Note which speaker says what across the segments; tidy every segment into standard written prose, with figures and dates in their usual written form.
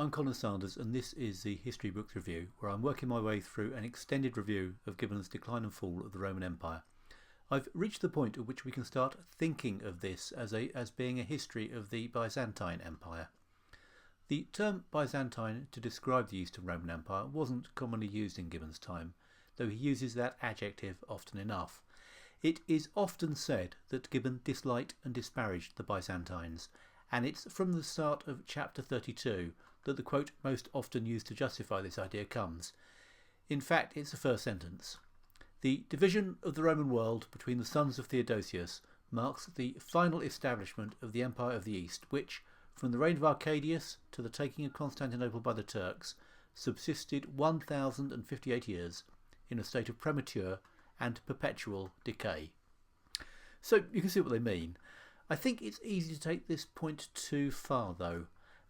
Speaker 1: I'm Colin Sanders and this is the History Books Review, where I'm working my way through an extended review of Gibbon's Decline and Fall of the Roman Empire. I've reached the point at which we can start thinking of this as being a history of the Byzantine Empire. The term Byzantine to describe the Eastern Roman Empire wasn't commonly used in Gibbon's time, though he uses that adjective often enough. It is often said that Gibbon disliked and disparaged the Byzantines, and it's from the start of chapter 32 that the quote most often used to justify this idea comes. In fact, it's the first sentence. The division of the Roman world between the sons of Theodosius marks the final establishment of the Empire of the East, which, from the reign of Arcadius to the taking of Constantinople by the Turks, subsisted 1058 years in a state of premature and perpetual decay. So you can see what they mean. I think it's easy to take this point too far, though.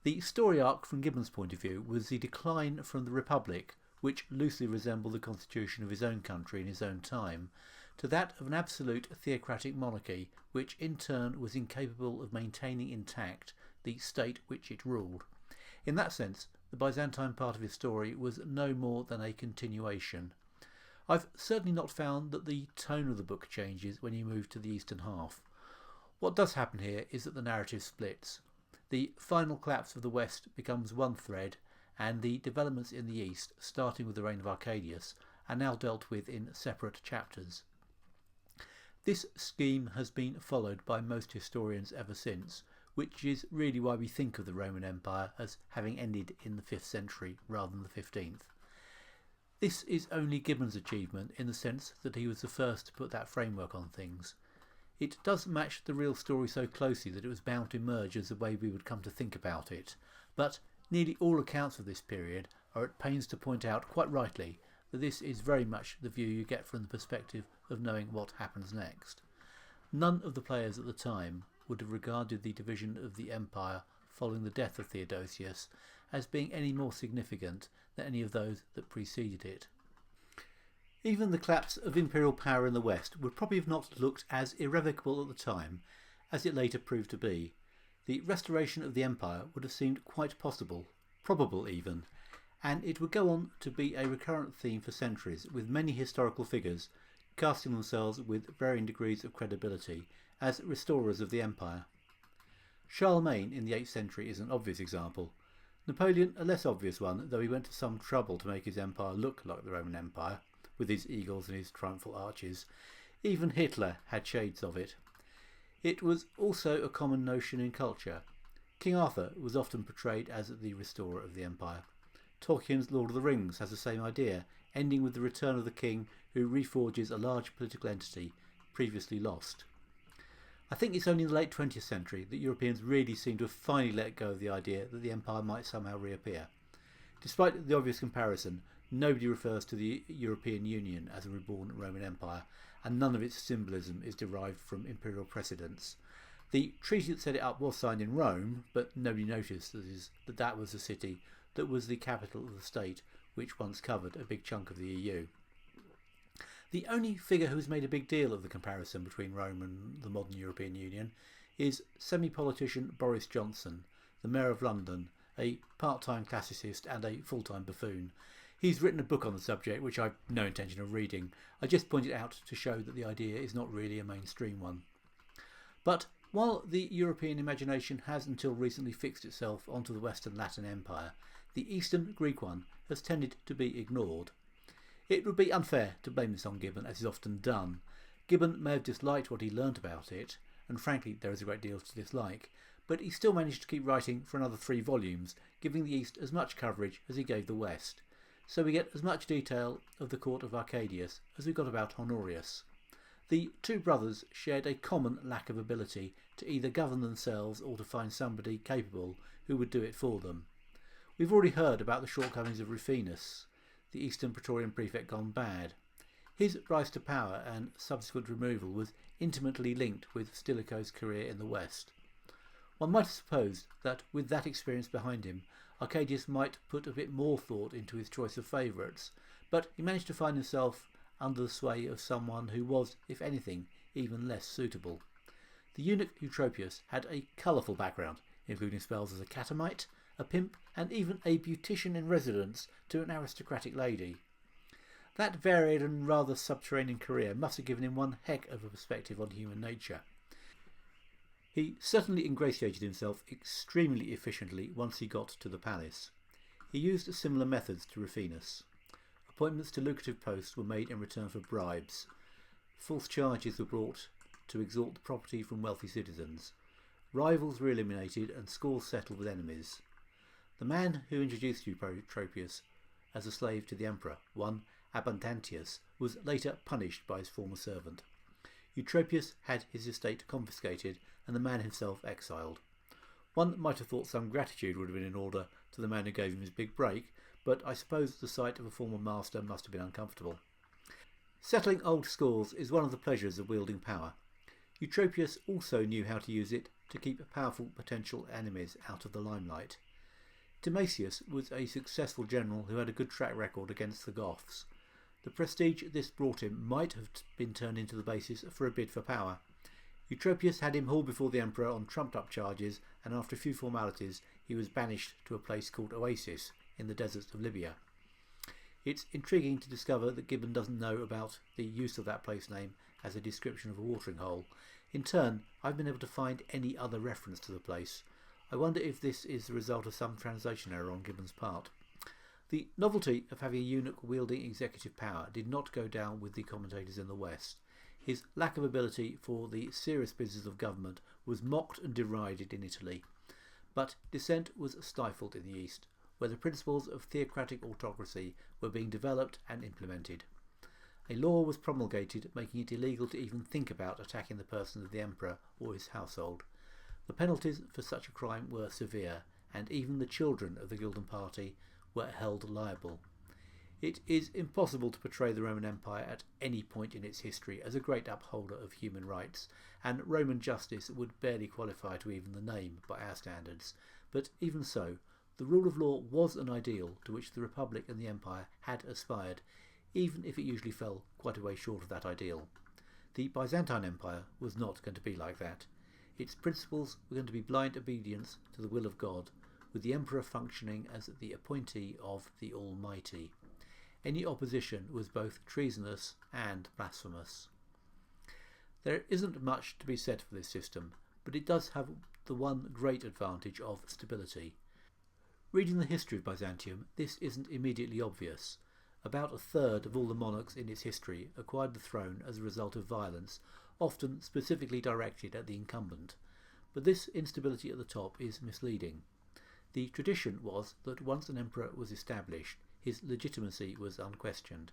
Speaker 1: The story arc from Gibbon's point of view was the decline from the Republic, which loosely resembled the constitution of his own country in his own time, to that of an absolute theocratic monarchy, which in turn was incapable of maintaining intact the state which it ruled. In that sense, the Byzantine part of his story was no more than a continuation. I've certainly not found that the tone of the book changes when you move to the eastern half. What does happen here is that the narrative splits. The final collapse of the West becomes one thread, and the developments in the East, starting with the reign of Arcadius, are now dealt with in separate chapters. This scheme has been followed by most historians ever since, which is really why we think of the Roman Empire as having ended in the 5th century rather than the 15th. This is only Gibbon's achievement in the sense that he was the first to put that framework on things. It does match the real story so closely that it was bound to emerge as the way we would come to think about it, but nearly all accounts of this period are at pains to point out quite rightly that this is very much the view you get from the perspective of knowing what happens next. None of the players at the time would have regarded the division of the empire following the death of Theodosius as being any more significant than any of those that preceded it. Even the collapse of imperial power in the West would probably have not looked as irrevocable at the time as it later proved to be. The restoration of the empire would have seemed quite possible, probable even, and it would go on to be a recurrent theme for centuries, with many historical figures casting themselves with varying degrees of credibility as restorers of the empire. Charlemagne in the 8th century is an obvious example. Napoleon a less obvious one, though he went to some trouble to make his empire look like the Roman Empire, with his eagles and his triumphal arches. Even Hitler had shades of it. It was also a common notion in culture. King Arthur was often portrayed as the restorer of the empire. Tolkien's Lord of the Rings has the same idea, ending with the return of the king who reforges a large political entity previously lost. I think it's only in the late 20th century that Europeans really seem to have finally let go of the idea that the empire might somehow reappear. Despite the obvious comparison, nobody refers to the European Union as a reborn Roman Empire, and none of its symbolism is derived from imperial precedents. The treaty that set it up was signed in Rome, but nobody noticed that was the city that was the capital of the state which once covered a big chunk of the EU. The only figure who has made a big deal of the comparison between Rome and the modern European Union is semi-politician Boris Johnson, the Mayor of London, a part-time classicist and a full-time buffoon. He's written a book on the subject which I've no intention of reading. I just point it out to show that the idea is not really a mainstream one. But while the European imagination has until recently fixed itself onto the Western Latin Empire, the Eastern Greek one has tended to be ignored. It would be unfair to blame this on Gibbon, as is often done. Gibbon may have disliked what he learnt about it, and frankly there is a great deal to dislike, but he still managed to keep writing for another 3 volumes, giving the East as much coverage as he gave the West. So we get as much detail of the court of Arcadius as we got about Honorius. The two brothers shared a common lack of ability to either govern themselves or to find somebody capable who would do it for them. We've already heard about the shortcomings of Rufinus, the Eastern Praetorian prefect gone bad. His rise to power and subsequent removal was intimately linked with Stilicho's career in the West. One might have supposed that with that experience behind him, Arcadius might put a bit more thought into his choice of favourites, but he managed to find himself under the sway of someone who was, if anything, even less suitable. The eunuch Eutropius had a colourful background, including spells as a catamite, a pimp and even a beautician in residence to an aristocratic lady. That varied and rather subterranean career must have given him one heck of a perspective on human nature. He certainly ingratiated himself extremely efficiently once he got to the palace. He used similar methods to Rufinus. Appointments to lucrative posts were made in return for bribes. False charges were brought to extort the property from wealthy citizens. Rivals were eliminated and scores settled with enemies. The man who introduced Eutropius as a slave to the emperor, one Abundantius, was later punished by his former servant. Eutropius had his estate confiscated and the man himself exiled. One might have thought some gratitude would have been in order to the man who gave him his big break, but I suppose the sight of a former master must have been uncomfortable. Settling old scores is one of the pleasures of wielding power. Eutropius also knew how to use it to keep powerful potential enemies out of the limelight. Timasius was a successful general who had a good track record against the Goths. The prestige this brought him might have been turned into the basis for a bid for power. Eutropius had him hauled before the emperor on trumped-up charges, and after a few formalities he was banished to a place called Oasis in the deserts of Libya. It's intriguing to discover that Gibbon doesn't know about the use of that place name as a description of a watering hole. In turn, I've been able to find any other reference to the place. I wonder if this is the result of some translation error on Gibbon's part. The novelty of having a eunuch wielding executive power did not go down with the commentators in the West. His lack of ability for the serious business of government was mocked and derided in Italy, but dissent was stifled in the East, where the principles of theocratic autocracy were being developed and implemented. A law was promulgated making it illegal to even think about attacking the person of the emperor or his household. The penalties for such a crime were severe, and even the children of the Gildan party were held liable. It is impossible to portray the Roman Empire at any point in its history as a great upholder of human rights, and Roman justice would barely qualify to even the name by our standards. But even so, the rule of law was an ideal to which the Republic and the Empire had aspired, even if it usually fell quite a way short of that ideal. The Byzantine Empire was not going to be like that. Its principles were going to be blind obedience to the will of God, with the emperor functioning as the appointee of the Almighty. Any opposition was both treasonous and blasphemous. There isn't much to be said for this system, but it does have the one great advantage of stability. Reading the history of Byzantium, this isn't immediately obvious. About a third of all the monarchs in its history acquired the throne as a result of violence, often specifically directed at the incumbent. But this instability at the top is misleading. The tradition was that once an emperor was established, his legitimacy was unquestioned.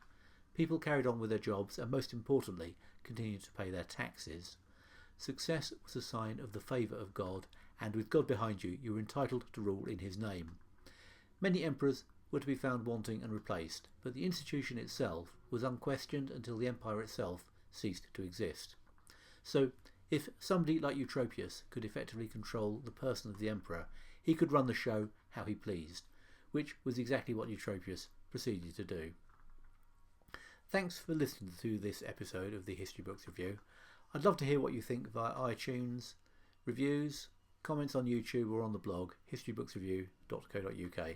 Speaker 1: People carried on with their jobs and, most importantly, continued to pay their taxes. Success was a sign of the favour of God, and with God behind you, you were entitled to rule in his name. Many emperors were to be found wanting and replaced, but the institution itself was unquestioned until the empire itself ceased to exist. So, if somebody like Eutropius could effectively control the person of the emperor, he could run the show how he pleased, which was exactly what Eutropius proceeded to do. Thanks for listening to this episode of the History Books Review. I'd love to hear what you think via iTunes, reviews, comments on YouTube or on the blog historybooksreview.co.uk.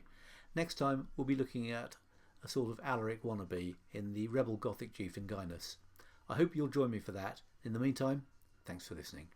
Speaker 1: Next time we'll be looking at a sort of Alaric wannabe in the rebel Gothic chieftain Finginus. I hope you'll join me for that. In the meantime, thanks for listening.